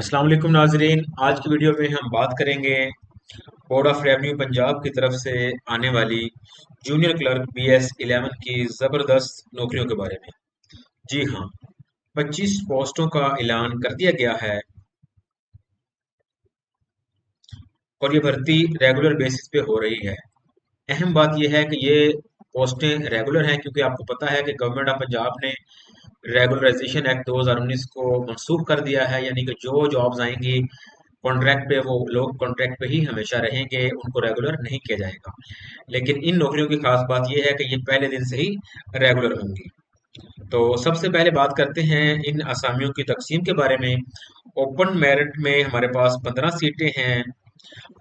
अस्सलाम वालेकुम नाजरीन। आज की वीडियो में हम बात करेंगे बोर्ड ऑफ रेवेन्यू पंजाब की तरफ से आने वाली जूनियर क्लर्क BS11 की ज़बरदस्त नौकरियों के बारे में। जी हाँ, 25 पोस्टों का ऐलान कर दिया गया है और ये भर्ती रेगुलर बेसिस पे हो रही है। अहम बात यह है कि ये पोस्टें रेगुलर हैं क्योंकि आपको पता है कि गवर्नमेंट ऑफ पंजाब ने रेगुलराइजेशन एक्ट 2019 को मनसूख कर दिया है, यानी कि जो जॉब्स आएंगी कॉन्ट्रैक्ट पे वो लोग कॉन्ट्रैक्ट पे ही हमेशा रहेंगे, उनको रेगुलर नहीं किया जाएगा। लेकिन इन नौकरियों की खास बात यह है कि ये पहले दिन से ही रेगुलर होंगी। तो सबसे पहले बात करते हैं इन असामियों की तकसीम के बारे में। ओपन मेरिट में हमारे पास 15 सीटें हैं।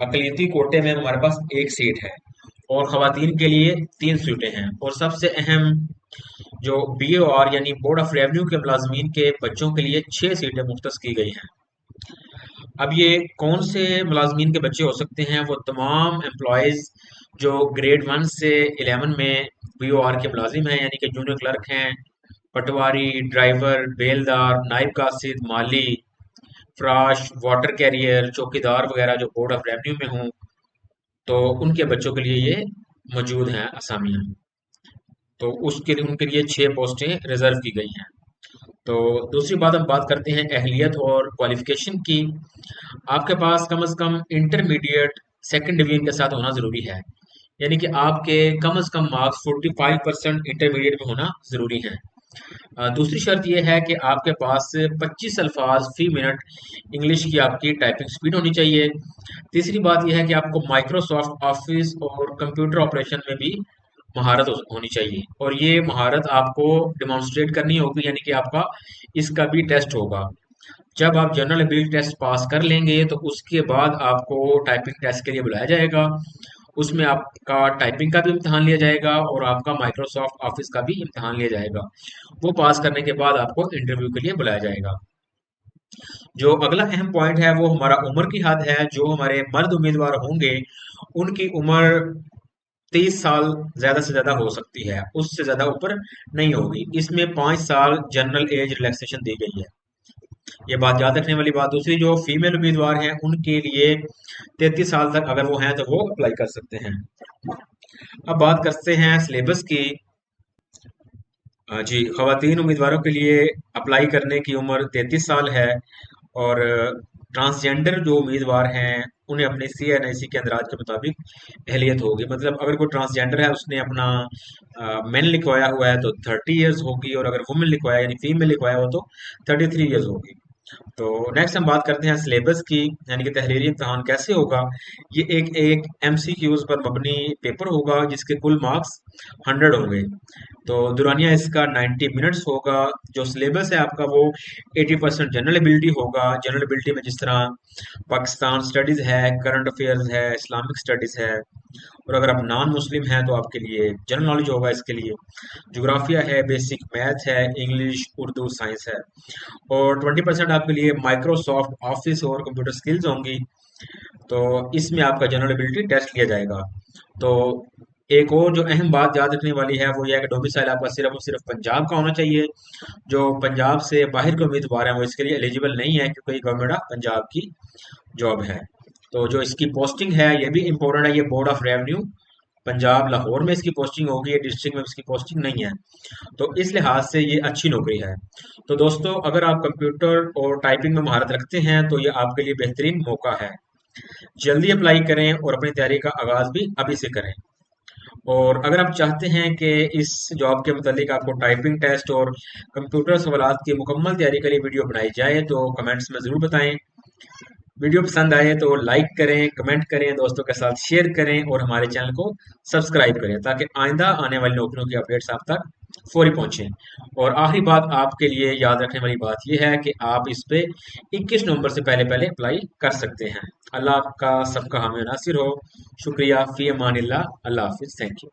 अकलियती कोटे में हमारे पास एक सीट है और खवातीन के लिए 3 सीटें हैं। और सबसे अहम जो BOR यानी बोर्ड ऑफ रेवेन्यू के मुलाजमीन के बच्चों के लिए 6 सीटें मुख्तस की गई हैं। अब ये कौन से मुलाजमीन के बच्चे हो सकते हैं? वो तमाम एम्प्लॉयज़ जो ग्रेड 1 से 11 में BOR के मुलाजिम हैं, यानी कि जूनियर क्लर्क हैं, पटवारी, ड्राइवर, बेलदार, नायब कासिद, माली, फ्राश, वाटर कैरियर, चौकीदार वगैरह जो बोर्ड ऑफ रेवेन्यू में हों, तो उनके बच्चों के लिए ये मौजूद हैं असामियाँ। तो उसके लिए उनके लिए 6 पोस्टें रिजर्व की गई हैं। तो दूसरी बात हम बात करते हैं अहलियत और क्वालिफिकेशन की। आपके पास कम से कम इंटरमीडिएट सेकंड डिवीजन के साथ होना ज़रूरी है, यानी कि आपके कम से कम मार्क्स 45% इंटरमीडिएट में होना ज़रूरी है। दूसरी शर्त यह है कि आपके पास 25 अल्फाज फी मिनट इंग्लिश की आपकी टाइपिंग स्पीड होनी चाहिए। तीसरी बात यह है कि आपको माइक्रोसॉफ्ट ऑफिस और कंप्यूटर ऑपरेशन में भी महारत होनी चाहिए और ये महारत आपको डिमॉन्स्ट्रेट करनी होगी, यानी कि आपका इसका भी टेस्ट होगा। जब आप जनरल एबिलिटी टेस्ट पास कर लेंगे तो उसके बाद आपको टाइपिंग टेस्ट के लिए बुलाया जाएगा। उसमें आपका टाइपिंग का भी इम्तहान लिया जाएगा और आपका माइक्रोसॉफ्ट ऑफिस का भी इम्तहान लिया जाएगा। वो पास करने के बाद आपको इंटरव्यू के लिए बुलाया जाएगा। जो अगला अहम पॉइंट है वो हमारा उम्र की हद है। जो हमारे मर्द उम्मीदवार होंगे उनकी उम्र 30 साल ज्यादा से ज्यादा हो सकती है, उससे ज्यादा ऊपर नहीं होगी। इसमें 5 साल जनरल एज रिलैक्सेशन दी गई है, ये बात याद रखने वाली बात। दूसरी जो फीमेल उम्मीदवार हैं उनके लिए 33 साल तक अगर वो हैं तो वो अप्लाई कर सकते हैं। अब बात करते हैं सिलेबस की। जी, खवातीन उम्मीदवारों के लिए अप्लाई करने की उम्र 33 साल है और ट्रांसजेंडर जो उम्मीदवार हैं उन्हें अपनी CNIC के अंदराज के मुताबिक अहलियत होगी। मतलब अगर कोई ट्रांसजेंडर है उसने अपना मैन लिखवाया हुआ है तो 30 ईयर्स होगी और अगर वुमेन लिखवाया यानी फीमेल लिखवाया हो तो 33 ईयर्स होगी। तो नेक्स्ट हम बात करते हैं सिलेबस की, यानी कि तहरीरी इम्तहान कैसे होगा। ये एक एक MCQs पर मबनी पेपर होगा जिसके कुल मार्क्स 100 होंगे। तो दुरानिया इसका 90 मिनट्स होगा। जो सिलेबस है आपका वो 80% जनरल एबिलिटी होगा। जनरल एबिलिटी में जिस तरह पाकिस्तान स्टडीज़ है, करंट अफेयर्स है, इस्लामिक स्टडीज़ है और अगर आप नॉन मुस्लिम हैं तो आपके लिए जनरल नॉलेज होगा। इसके लिए जोग्राफिया है, बेसिक मैथ है, इंग्लिश, उर्दू, साइंस है और 20% आपके लिए माइक्रोसॉफ्ट ऑफिस और कंप्यूटर स्किल्स होंगी। तो इसमें आपका जनरल एबिलिटी टेस्ट लिया जाएगा। तो एक और जो अहम बात याद रखने वाली है वो यह है कि डोमिसाइल आपका सिर्फ और सिर्फ पंजाब का होना चाहिए। जो पंजाब से बाहर के उम्मीदवार हैं वो इसके लिए एलिजिबल नहीं है क्योंकि गवर्नमेंट ऑफ पंजाब की जॉब है। तो जो इसकी पोस्टिंग है ये भी इम्पोर्टेंट है, ये board of revenue Punjab Lahore में इसकी पोस्टिंग होगी, ये डिस्ट्रिक्ट में इसकी पोस्टिंग नहीं है। तो इस लिहाज से ये अच्छी नौकरी है। तो दोस्तों, अगर आप कंप्यूटर और टाइपिंग में महारत रखते हैं तो ये आपके लिए बेहतरीन मौका है। जल्दी अप्लाई करें और अपनी तैयारी का आगाज भी अभी से करें। और अगर आप चाहते हैं कि इस जॉब के मुतालिक आपको टाइपिंग टेस्ट और कंप्यूटर सवालात की मुकम्मल तैयारी के लिए वीडियो बनाई जाए तो कमेंट्स में ज़रूर बताएं। वीडियो पसंद आए तो लाइक करें, कमेंट करें, दोस्तों के साथ शेयर करें और हमारे चैनल को सब्सक्राइब करें ताकि आइंदा आने वाली नौकरियों की अपडेट्स आप तक फौरी पहुंचें। और आखिरी बात आपके लिए याद रखने वाली बात यह है कि आप इस पे 21 नवंबर से पहले पहले अप्लाई कर सकते हैं। अल्लाह आपका सबका हामी नासिर हो। शुक्रिया। फी अमानिल्लाह। अल्लाह हाफिज़। Thank you.